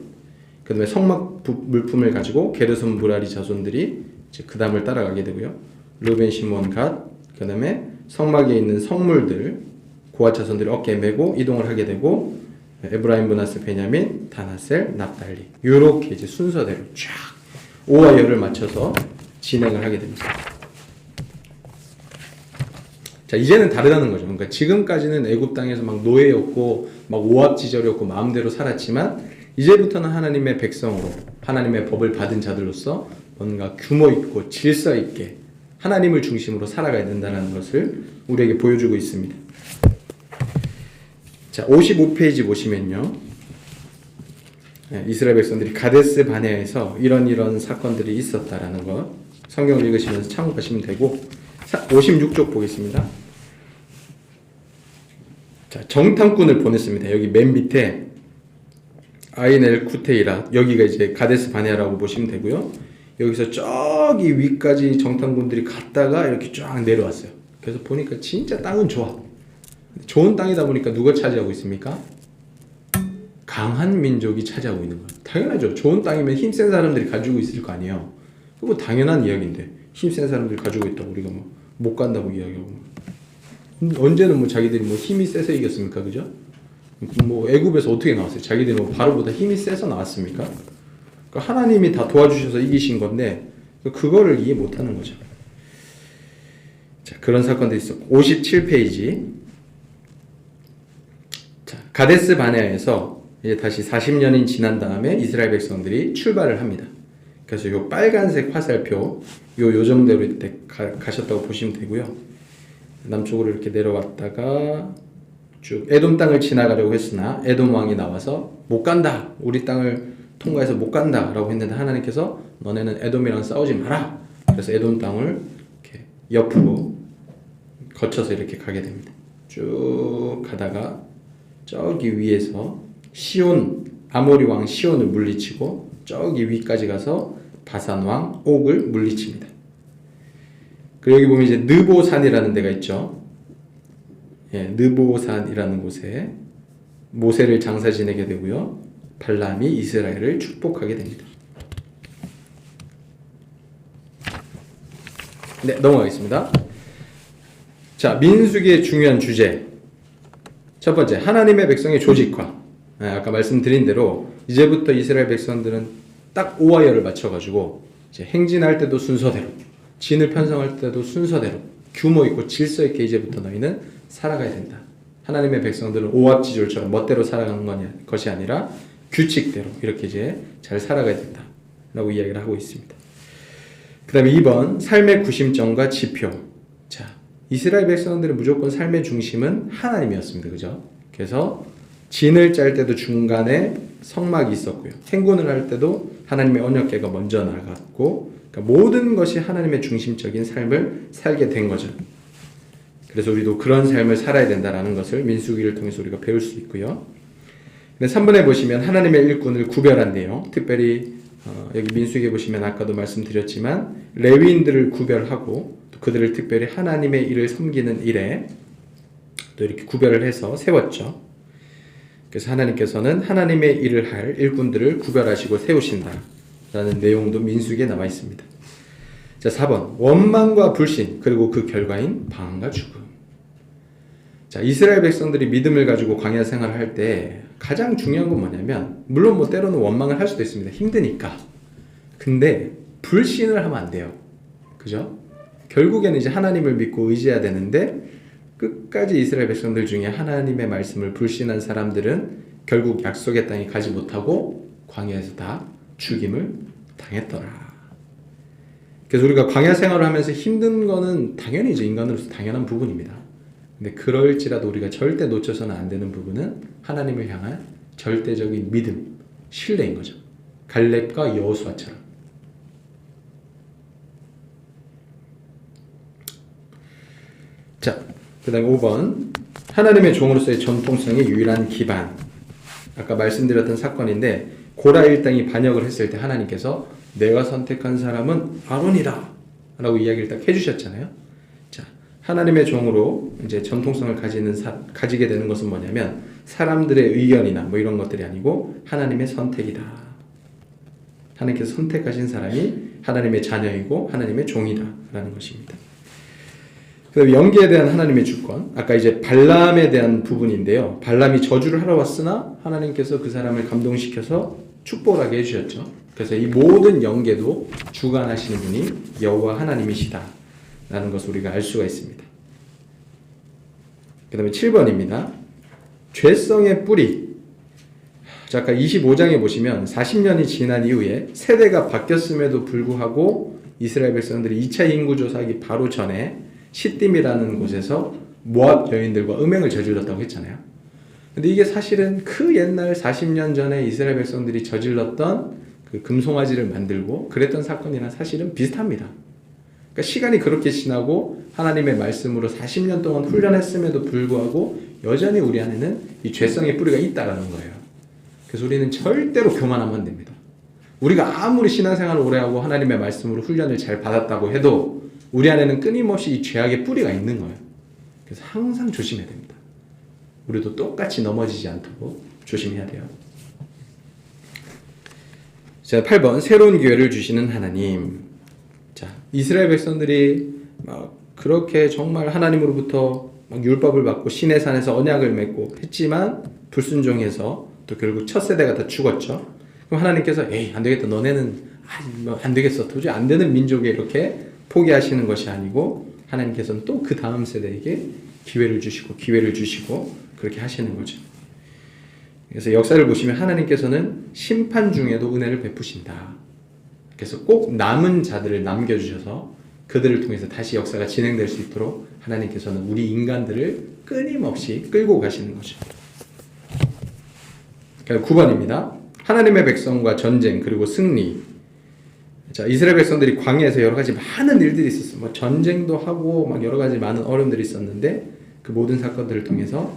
그 다음에 성막 물품을 가지고 게르손, 무라리 자손들이 이제 그 다음을 따라가게 되고요. 르벤, 시몬, 갓. 그 다음에 성막에 있는 성물들, 고핫 자손들이 어깨에 메고 이동을 하게 되고, 에브라임, 므낫세, 베냐민, 다나셀, 납달리. 요렇게 이제 순서대로 쫙 오와 열을 맞춰서 진행을 하게 됩니다. 자, 이제는 다르다는 거죠. 그러니까 지금까지는 애굽 땅에서 막 노예였고 막 오합지졸이었고 마음대로 살았지만 이제부터는 하나님의 백성으로 하나님의 법을 받은 자들로서 뭔가 규모 있고 질서 있게 하나님을 중심으로 살아가야 된다는 것을 우리에게 보여주고 있습니다. 자, 55페이지 보시면요. 이스라엘 백성들이 가데스 바네아에서 이런 사건들이 있었다라는 것 성경을 읽으시면서 참고하시면 되고 56쪽 보겠습니다. 자, 정탐꾼을 보냈습니다. 여기 맨 밑에 아이넬 쿠테이라 여기가 이제 가데스 바네아라고 보시면 되고요. 여기서 저기 위까지 정탐꾼들이 갔다가 이렇게 쫙 내려왔어요. 그래서 보니까 진짜 땅은 좋아. 좋은 땅이다 보니까 누가 차지하고 있습니까? 강한 민족이 차지하고 있는 거예요. 당연하죠. 좋은 땅이면 힘센 사람들이 가지고 있을 거 아니에요. 그거 당연한 이야기인데 힘센 사람들이 가지고 있다고 우리가 못 간다고 이야기하고 언제는 자기들이 힘이 세서 이겼습니까? 그죠? 애굽에서 어떻게 나왔어요? 자기들이 바로보다 힘이 세서 나왔습니까? 그러니까 하나님이 다 도와주셔서 이기신 건데 그거를 이해 못하는 거죠. 자, 그런 사건도 있었고 57페이지 자, 가데스 바네아에서 이제 다시 40년이 지난 다음에 이스라엘 백성들이 출발을 합니다. 그래서 요 빨간색 화살표 요 요정대로 이때 가셨다고 보시면 되고요. 남쪽으로 이렇게 내려왔다가 쭉 에돔 땅을 지나가려고 했으나 에돔 왕이 나와서 못 간다. 우리 땅을 통과해서 못 간다 라고 했는데 하나님께서 너네는 에돔이랑 싸우지 마라. 그래서 에돔 땅을 이렇게 옆으로 거쳐서 이렇게 가게 됩니다. 쭉 가다가 저기 위에서 시온 아모리 왕 시온을 물리치고 저기 위까지 가서 바산 왕 옥을 물리칩니다. 그리고 여기 보면 이제 느보산이라는 데가 있죠. 예, 느보산이라는 곳에 모세를 장사 지내게 되고요. 발람이 이스라엘을 축복하게 됩니다. 네, 넘어가겠습니다. 자, 민수기의 중요한 주제. 첫 번째, 하나님의 백성의 조직화. 아까 말씀드린 대로 이제부터 이스라엘 백성들은 딱 오와이어를 맞춰가지고 이제 행진할 때도 순서대로, 진을 편성할 때도 순서대로 규모 있고 질서 있게 이제부터 너희는 살아가야 된다. 하나님의 백성들은 오합지졸처럼 멋대로 살아가는 것이 아니라 규칙대로 이렇게 이제 잘 살아가야 된다라고 이야기를 하고 있습니다. 그 다음에 2번, 삶의 구심점과 지표. 자, 이스라엘 백성들은 무조건 삶의 중심은 하나님이었습니다. 그죠? 그래서 진을 짤 때도 중간에 성막이 있었고요. 행군을 할 때도 하나님의 언약궤가 먼저 나갔고, 그러니까 모든 것이 하나님의 중심적인 삶을 살게 된 거죠. 그래서 우리도 그런 삶을 살아야 된다는 것을 민수기를 통해서 우리가 배울 수 있고요. 3번에 보시면 하나님의 일꾼을 구별한대요. 특별히 여기 민수기에 보시면 아까도 말씀드렸지만 레위인들을 구별하고 또 그들을 특별히 하나님의 일을 섬기는 일에 또 이렇게 구별을 해서 세웠죠. 그래서 하나님께서는 하나님의 일을 할 일꾼들을 구별하시고 세우신다라는 내용도 민수기에 나와 있습니다. 자, 4번, 원망과 불신 그리고 그 결과인 방황과 죽음. 자, 이스라엘 백성들이 믿음을 가지고 광야 생활을 할 때 가장 중요한 건 뭐냐면, 물론 때로는 원망을 할 수도 있습니다. 힘드니까. 근데 불신을 하면 안 돼요. 그죠? 결국에는 이제 하나님을 믿고 의지해야 되는데 끝까지 이스라엘 백성들 중에 하나님의 말씀을 불신한 사람들은 결국 약속의 땅에 가지 못하고 광야에서 다 죽임을 당했더라. 그래서 우리가 광야 생활을 하면서 힘든 거는 당연히 이제 인간으로서 당연한 부분입니다. 근데 그럴지라도 우리가 절대 놓쳐서는 안 되는 부분은 하나님을 향한 절대적인 믿음, 신뢰인 거죠. 갈렙과 여호수아처럼. 자, 그 다음에 5번, 하나님의 종으로서의 전통성의 유일한 기반. 아까 말씀드렸던 사건인데 고라 일당이 반역을 했을 때 하나님께서 내가 선택한 사람은 아론이다 라고 이야기를 딱 해주셨잖아요. 자, 하나님의 종으로 이제 전통성을 가지게 되는 것은 뭐냐면 사람들의 의견이나 이런 것들이 아니고 하나님의 선택이다. 하나님께서 선택하신 사람이 하나님의 자녀이고 하나님의 종이다 라는 것입니다. 그 다음에 연기에 대한 하나님의 주권. 아까 이제 발람에 대한 부분인데요. 발람이 저주를 하러 왔으나 하나님께서 그 사람을 감동시켜서 축복을 하게 해주셨죠. 그래서 이 모든 연계도 주관하시는 분이 여호와 하나님이시다 라는 것을 우리가 알 수가 있습니다. 그 다음에 7번입니다. 죄성의 뿌리. 자, 아까 25장에 보시면 40년이 지난 이후에 세대가 바뀌었음에도 불구하고 이스라엘 백성들이 2차 인구조사하기 바로 전에 시딤이라는 곳에서 모압 여인들과 음행을 저질렀다고 했잖아요. 근데 이게 사실은 그 옛날 40년 전에 이스라엘 백성들이 저질렀던 그 금송아지를 만들고 그랬던 사건이랑 사실은 비슷합니다. 그러니까 시간이 그렇게 지나고 하나님의 말씀으로 40년 동안 훈련했음에도 불구하고 여전히 우리 안에는 이 죄성의 뿌리가 있다라는 거예요. 그래서 우리는 절대로 교만하면 안 됩니다. 우리가 아무리 신앙생활을 오래 하고 하나님의 말씀으로 훈련을 잘 받았다고 해도 우리 안에는 끊임없이 이 죄악의 뿌리가 있는 거예요. 그래서 항상 조심해야 됩니다. 우리도 똑같이 넘어지지 않도록 조심해야 돼요. 자, 8번 새로운 기회를 주시는 하나님. 자, 이스라엘 백성들이 막 그렇게 정말 하나님으로부터 막 율법을 받고 신의 산에서 언약을 맺고 했지만 불순종해서 또 결국 첫 세대가 다 죽었죠. 그럼 하나님께서 에이 안 되겠다, 너네는 안 되겠어, 도저히 안 되는 민족에 이렇게 포기하시는 것이 아니고 하나님께서는 또 그 다음 세대에게 기회를 주시고 그렇게 하시는 거죠. 그래서 역사를 보시면 하나님께서는 심판 중에도 은혜를 베푸신다. 그래서 꼭 남은 자들을 남겨주셔서 그들을 통해서 다시 역사가 진행될 수 있도록 하나님께서는 우리 인간들을 끊임없이 끌고 가시는 거죠. 9번입니다. 하나님의 백성과 전쟁 그리고 승리. 자, 이스라엘 백성들이 광야에서 여러 가지 많은 일들이 있었어요. 뭐 전쟁도 하고 막 여러 가지 많은 어려움들이 있었는데 그 모든 사건들을 통해서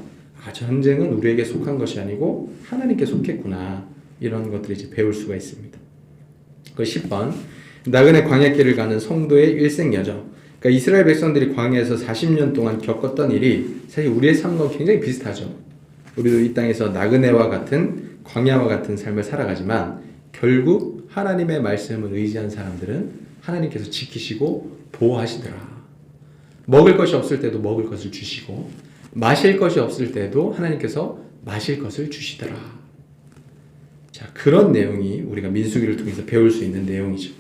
전쟁은 우리에게 속한 것이 아니고 하나님께 속했구나, 이런 것들을 이제 배울 수가 있습니다. 그 10번 나그네 광야길을 가는 성도의 일생여정. 그러니까 이스라엘 백성들이 광야에서 40년 동안 겪었던 일이 사실 우리의 삶과 굉장히 비슷하죠. 우리도 이 땅에서 나그네와 같은 광야와 같은 삶을 살아가지만 결국 하나님의 말씀을 의지한 사람들은 하나님께서 지키시고 보호하시더라. 먹을 것이 없을 때도 먹을 것을 주시고 마실 것이 없을 때도 하나님께서 마실 것을 주시더라. 자, 그런 내용이 우리가 민수기를 통해서 배울 수 있는 내용이죠.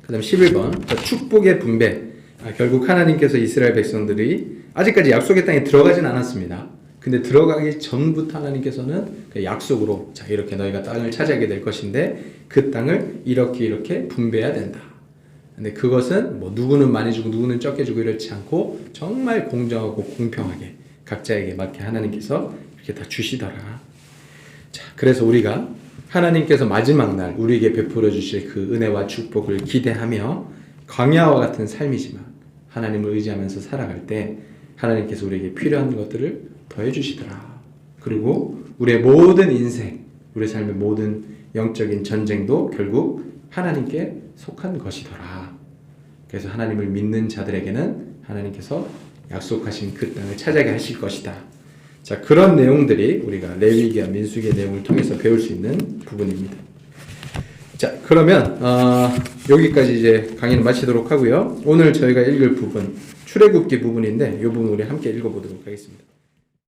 그 다음 11번 축복의 분배. 결국 하나님께서 이스라엘 백성들이 아직까지 약속의 땅에 들어가진 않았습니다. 근데 들어가기 전부터 하나님께서는 그 약속으로 자, 이렇게 너희가 땅을 차지하게 될 것인데 그 땅을 이렇게 분배해야 된다. 근데 그것은 뭐 누구는 많이 주고 누구는 적게 주고 이렇지 않고 정말 공정하고 공평하게 각자에게 맞게 하나님께서 이렇게 다 주시더라. 자, 그래서 우리가 하나님께서 마지막 날 우리에게 베풀어 주실 그 은혜와 축복을 기대하며 광야와 같은 삶이지만 하나님을 의지하면서 살아갈 때 하나님께서 우리에게 필요한 것들을 더해 주시더라. 그리고 우리의 모든 인생, 우리 삶의 모든 영적인 전쟁도 결국 하나님께 속한 것이더라. 그래서 하나님을 믿는 자들에게는 하나님께서 약속하신 그 땅을 차지하게 하실 것이다. 자, 그런 내용들이 우리가 레위기와 민수기의 내용을 통해서 배울 수 있는 부분입니다. 자, 그러면 여기까지 이제 강의를 마치도록 하고요. 오늘 저희가 읽을 부분 출애굽기 부분인데 이 부분 우리 함께 읽어보도록 하겠습니다.